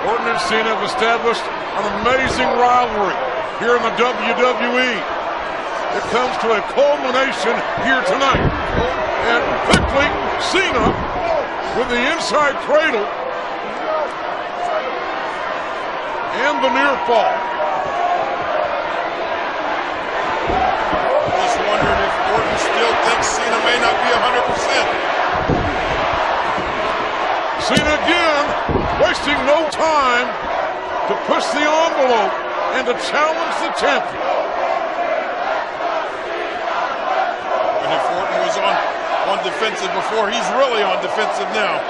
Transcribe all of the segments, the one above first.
Orton and Cena have established an amazing rivalry here in the WWE. It comes to a culmination here tonight. And quickly, Cena with the inside cradle and the near fall. Just wondering if Orton still thinks Cena may not be 100%. Cena again, wasting no time to push the envelope and to challenge the champion. And if Orton was on defensive before, he's really on defensive now.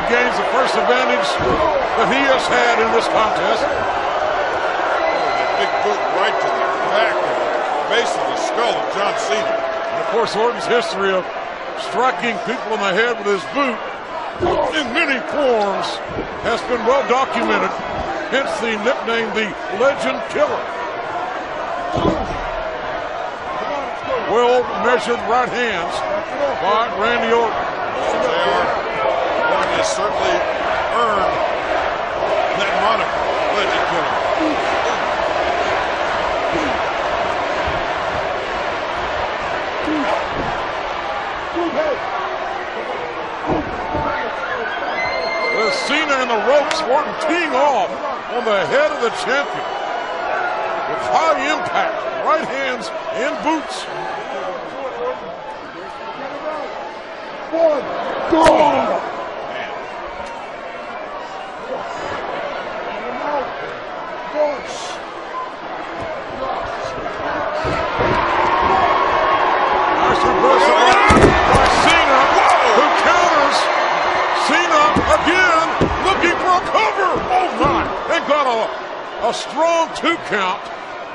Gains the first advantage that he has had in this contest. That big boot right to the back of the base of the skull of John Cena. And of course, Orton's history of striking people in the head with his boot in many forms has been well documented, hence the nickname the Legend Killer. Well measured right hands by Randy Orton. They are. Orton has certainly earned that moniker, Legend Killer. With Cena in the ropes, Orton teeing off on the head of the champion with high impact right hands and boots. Go! Nice reversal by Cena, who counters. Cena again looking for a cover. Oh my! And got a strong 2 count.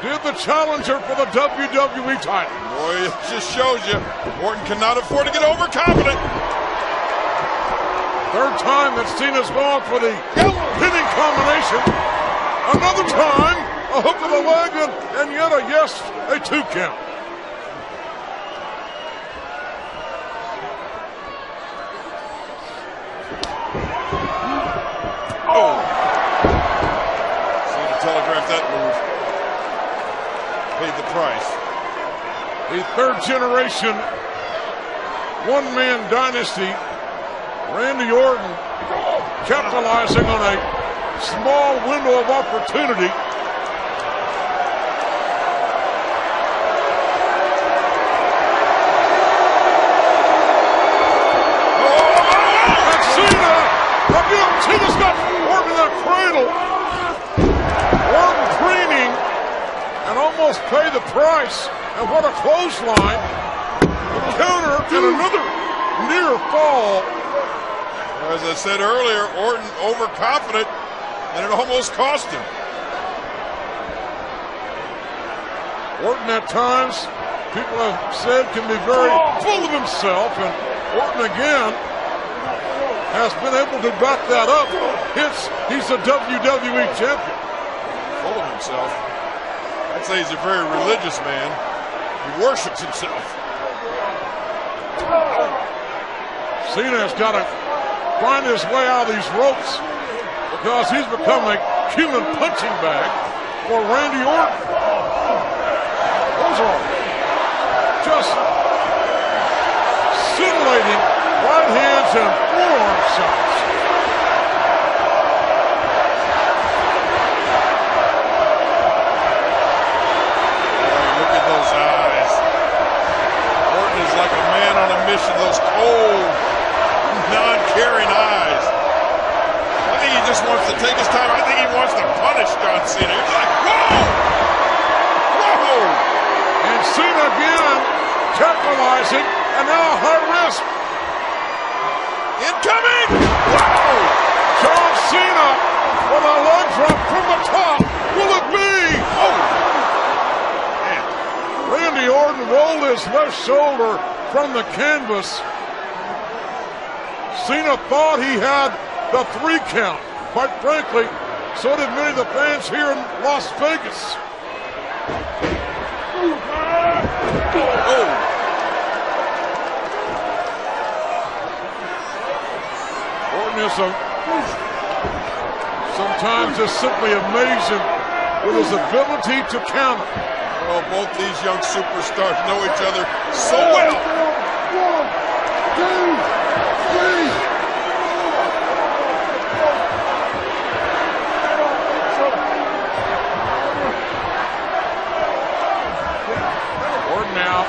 Did the challenger for the WWE title. Boy, it just shows you Orton cannot afford to get overconfident. Third time that Cena's gone for the pinning combination. Another time, a hook of the leg, and yet a 2 count. Oh! Cena telegraphed that move. Paid the price. The third generation one-man dynasty, Randy Orton, capitalizing on a small window of opportunity. And Cena, again, Cena's got Orton in that cradle. Orton preening and almost paid the price. And what a clothesline. A counter and another near fall. As I said earlier, Orton overconfident, and it almost cost him. Orton at times, people have said, can be very full of himself, and Orton again has been able to back that up. Hence, he's a WWE champion. Full of himself. I'd say he's a very religious man. He worships himself. Cena's got to find his way out of these ropes because he's become a human punching bag for Randy Orton. Those are just scintillating right hands and forearm shots. Look at those eyes. Orton is like a man on a mission. Those cold, non-caring eyes. I think he just wants to take his time. I think he wants to punish John Cena. He's like, whoa! Whoa! And Cena again capitalizing, and now high risk. Incoming! Wow! John Cena with a leg drop from the top. Will it be? Oh! Man. Randy Orton rolled his left shoulder from the canvas. Cena thought he had the 3 count. Quite frankly, so did many of the fans here in Las Vegas. Orton is sometimes just simply amazing with his ability to counter. Well, both these young superstars know each other so well. 1, 2, 3. Orton now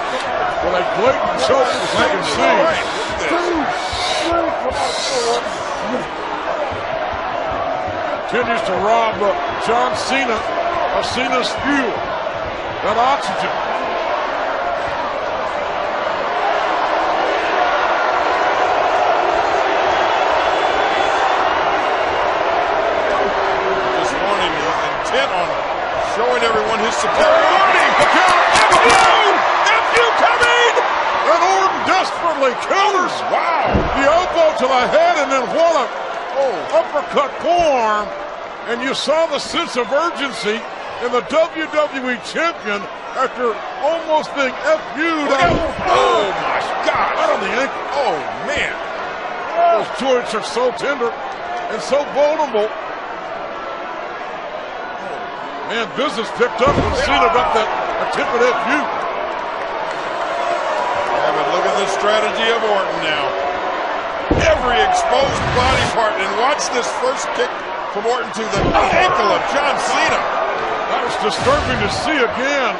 with a blatant choke, as you can see. Continues to rob John Cena of Cena's fuel, that oxygen. Just wanting, he's intent on showing everyone his superiority. F.U. coming! And Orton desperately counters. Wow! The elbow to the head, and then what a uppercut forearm. And you saw the sense of urgency in the WWE champion after almost being FU'd out. Oh my God! Out on the ankle. Oh man! Those joints are so tender and so vulnerable. Man, business picked up when Cena got that attempted FU. Yeah, but look at the strategy of Orton now. Every exposed body part, and watch this first kick from Orton to the ankle of John Cena. That was disturbing to see again.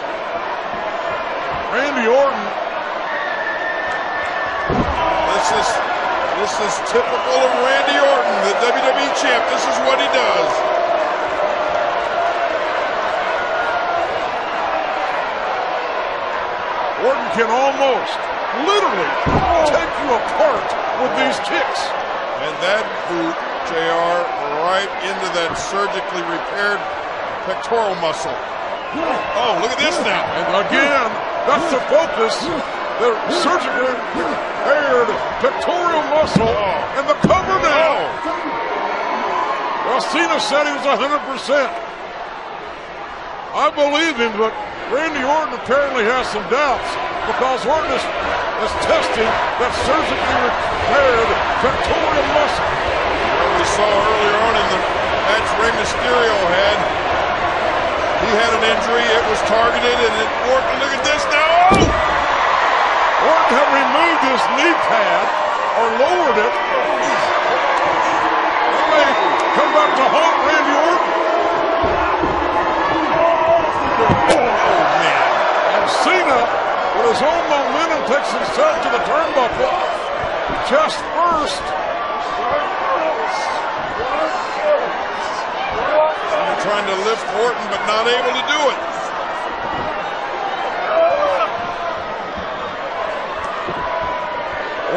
Randy Orton. This is typical of Randy Orton, the WWE champ. This is what he does. Orton can almost, literally, take you apart with these kicks. And that boot, JR, right into that surgically repaired pectoral muscle. Oh, look at this now. And again, that's the focus. The surgically repaired pectoral muscle and the cover now. Well, Cena said he was 100%. I believe him, but Randy Orton apparently has some doubts because Orton is testing that surgically repaired pectoral muscle. Well, we saw earlier on in the match Rey Mysterio had. He had an injury. It was targeted, and Orton, look at this now. Oh! Orton had removed his knee pad or lowered it. That may come back to haunt Randy Orton. Oh, man. And Cena, with his own momentum, takes himself to the turnbuckle. Chest first. Trying to lift Orton, but not able to do it.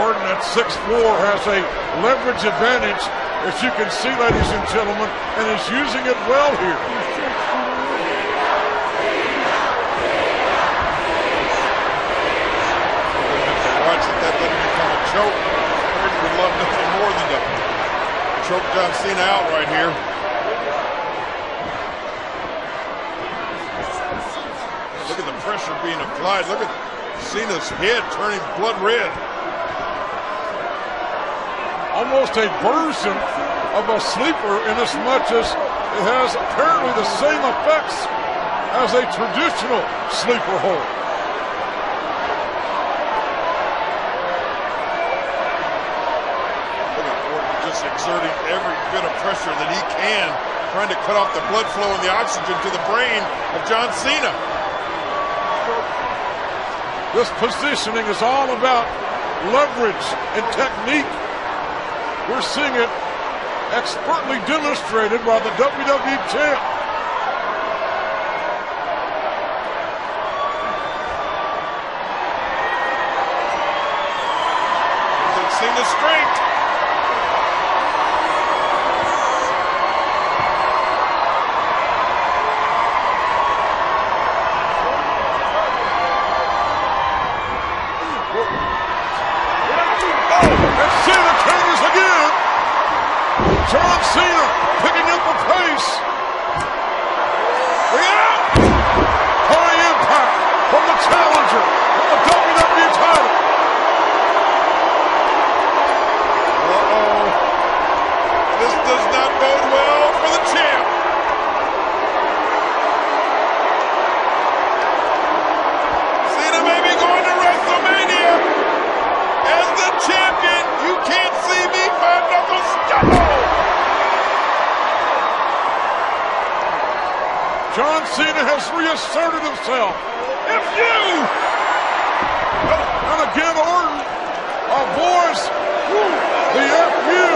Orton at 6'4" has a leverage advantage, as you can see, ladies and gentlemen, and is using it well here. Watch that doesn't become a choke. Orton would love nothing more than to choke John Cena out right here. Look at the pressure being applied. Look at Cena's head turning blood red. Almost a version of a sleeper in as much as it has apparently the same effects as a traditional sleeper hold. Look at Orton just exerting every bit of pressure that he can, trying to cut off the blood flow and the oxygen to the brain of John Cena. This positioning is all about leverage and technique. We're seeing it expertly demonstrated by the WWE champ. Cena's strength. can't see me, five knuckles stumble. John Cena has reasserted himself. If you! And again, Orton avoids the FU.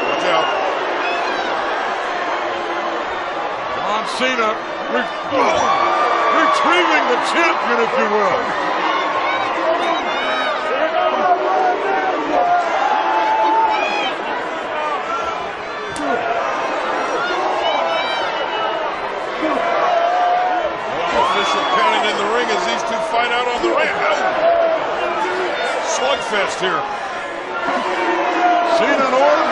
Watch out. John Cena retrieving the champion, if you will. Counting in the ring as these two fight out on the ring. Slugfest here. Cena and Orton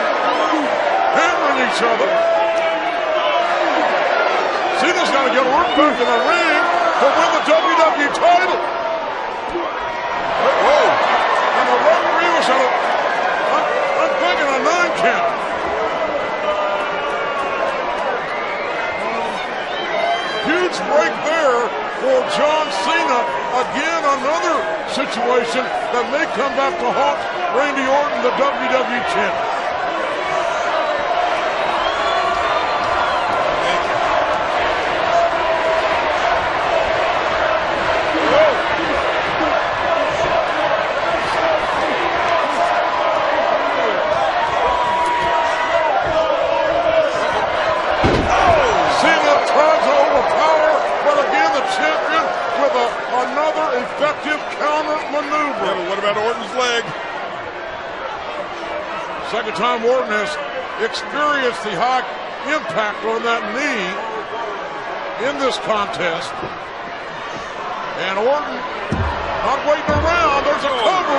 hammering each other. Cena's got to get Orton back in the ring to win the WWE title. Whoa! And the referee was at I'm thinking a 9 count. Huge break there for John Cena. Again, another situation that may come back to haunt Randy Orton, the WWE champion. Champion with another effective counter maneuver. Yeah, but what about Orton's leg? Second time Orton has experienced the high impact on that knee in this contest. And Orton not waiting around. There's a cover.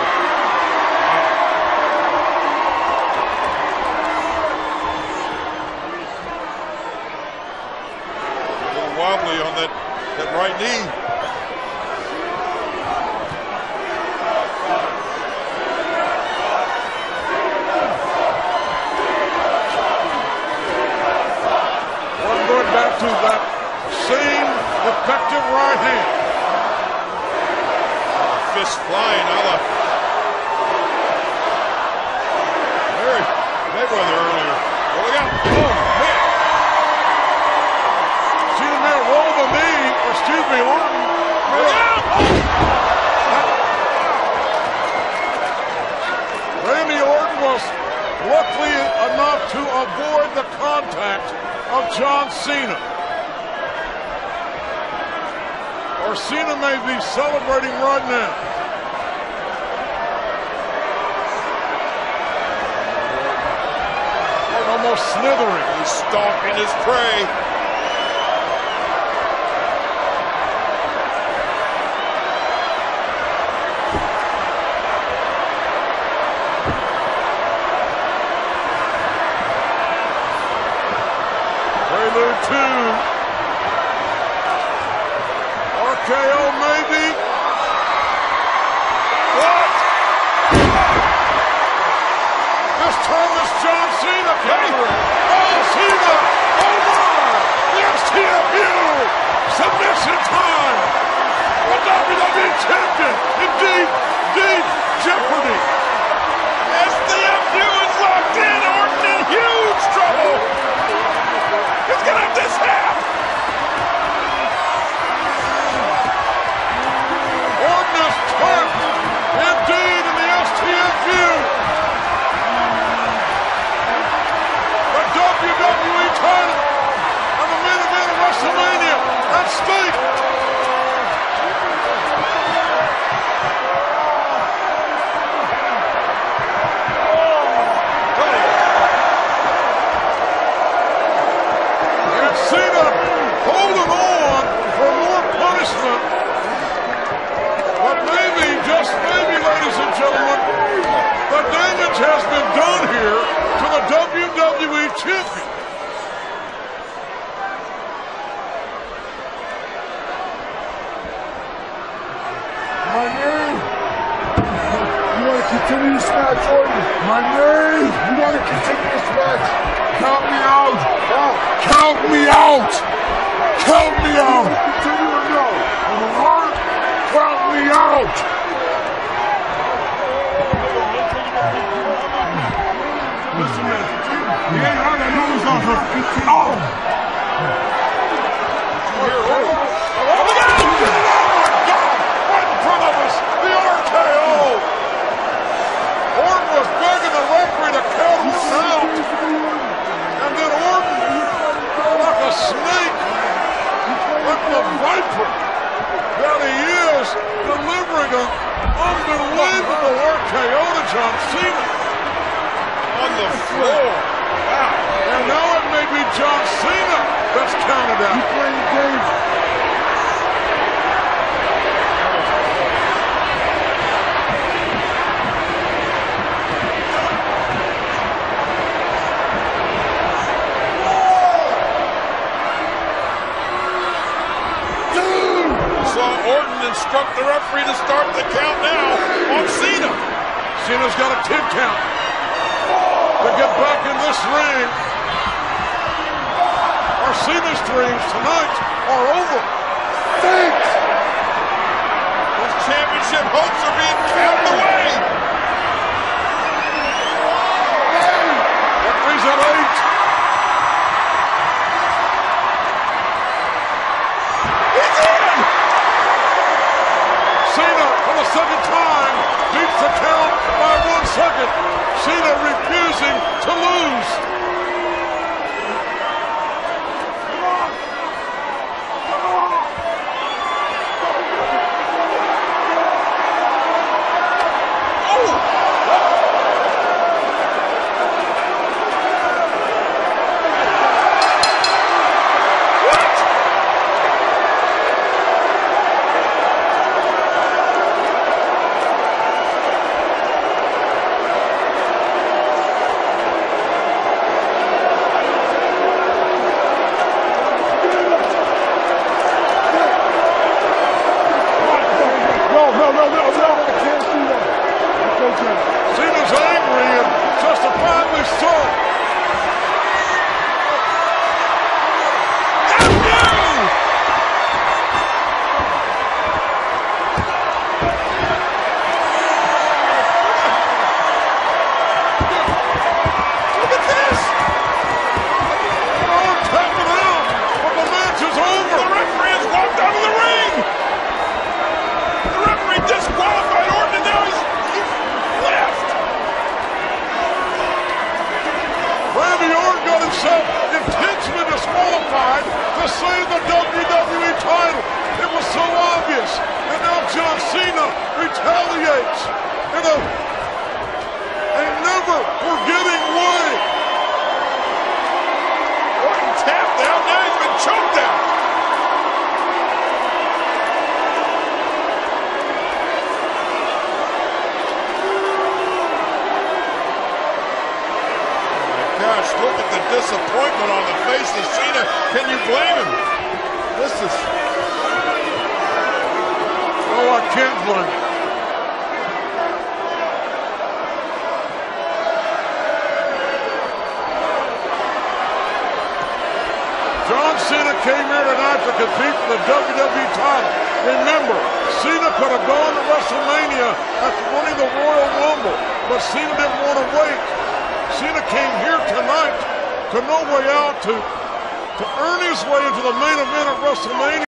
A little wobbly on that right knee. Orton going back to that same effective right hand. Fist flying, Larry Mayweather earlier. Oh, look out. Oh, man. Cena may have rolled the knee. Excuse me, Orton. Randy Orton was lucky enough to avoid the contact of John Cena. Or Cena may be celebrating right now. Orton almost slithering. He's stalking his prey. Prelude 2. RKO maybe. What? This time it's John Cena countering. Oh, Cena! Oh my! Yes, TFU! Submission time! The WWE champion in deep jeopardy. STFU is locked in. Orton in huge trouble. He's gonna mishap! Orton is trapped, indeed, in the STFU. The WWE title and the main event of WrestleMania at stake. Cena holding on for more punishment. But maybe, just maybe, ladies and gentlemen, the damage has been done here to the WWE champion. My knee. You want to continue this match, Orton? My knee. You want to continue this match? Count me out. Count me out. Count me out. Continue or no? Count me out. He ain't hurt. I know he's not hurt. Oh! Was begging the referee to count him out, and then Orton, like a snake, like the viper that he is, delivering an unbelievable RKO to John Cena. On the floor. Wow. And now it may be John Cena that's counted out. He's playing games. Orton instruct the referee to start the count now on Cena. Cena's got a 10 count to get back in this ring. Or Cena's dreams tonight are over. Thanks. His championship hopes are being counted away. Referee's at 8. Cena, for the second time, beats the count by 1 second. Cena refusing to lose. Cena's angry and justifiably so. Look at this! Oh, tapping out, but the match is over. The referee has walked out of the ring. The referee disqualified Orton, and now he's left. Randy Orton got himself intentionally disqualified to save the WWE title. It was so obvious. And now John Cena retaliates in a never forgetting way. Orton tapped out, now he's been choked out. Gosh, look at the disappointment on the face of Cena. Can you blame him? This is... Oh, I can't blame him. John Cena came here tonight to compete for the WWE title. Remember, Cena could have gone to WrestleMania after winning the Royal Rumble, but Cena didn't want to wait. Cena came here tonight to No Way Out to earn his way into the main event of WrestleMania.